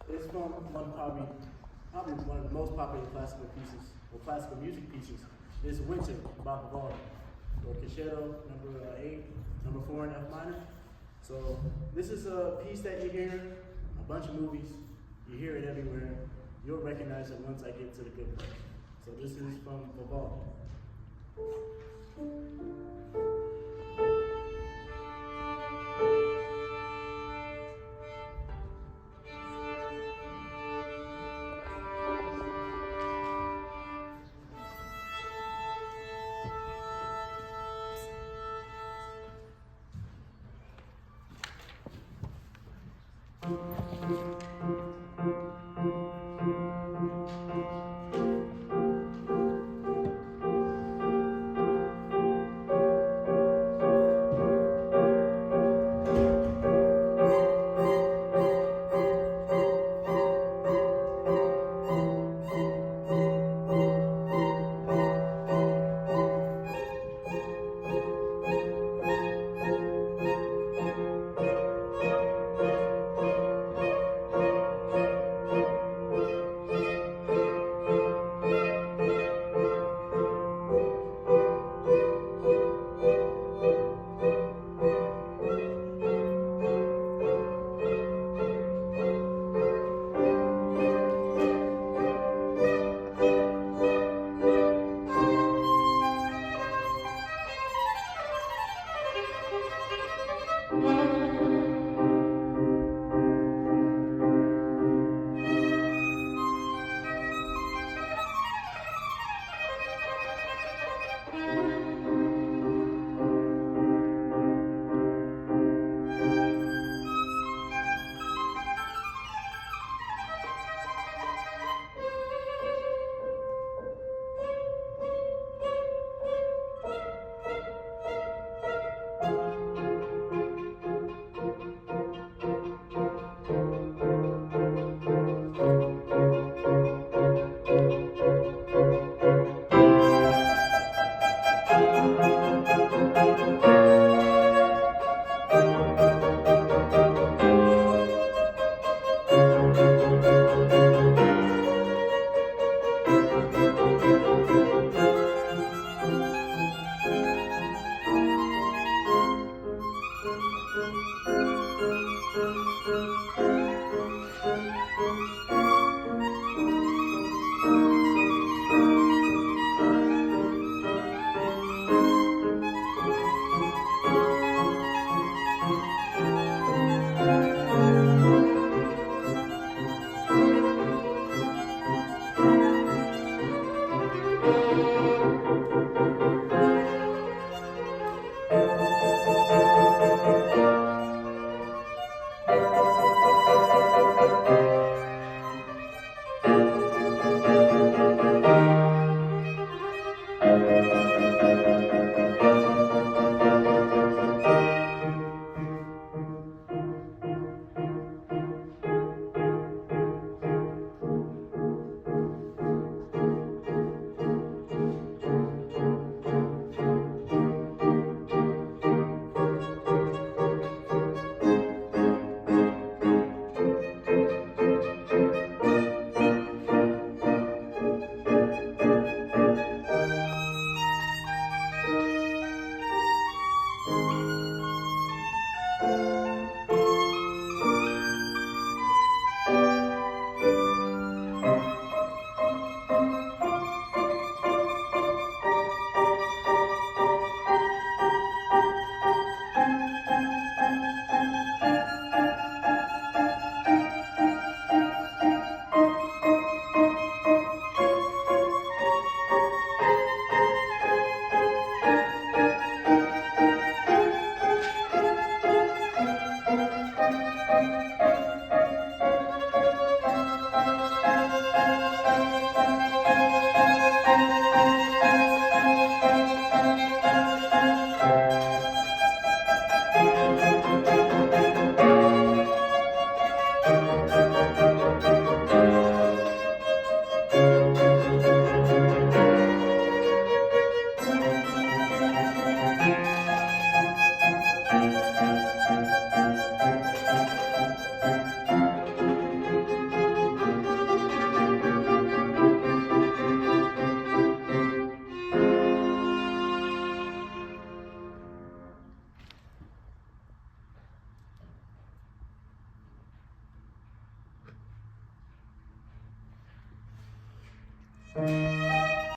It's from probably one of the most popular classical pieces, or classical music pieces, is Winter by Vivaldi, or Concerto number 8, number 4 in F minor. So this is a piece that you hear in a bunch of movies. You hear it everywhere. You'll recognize it once I get to the good part. So this is from Vivaldi. Thank you.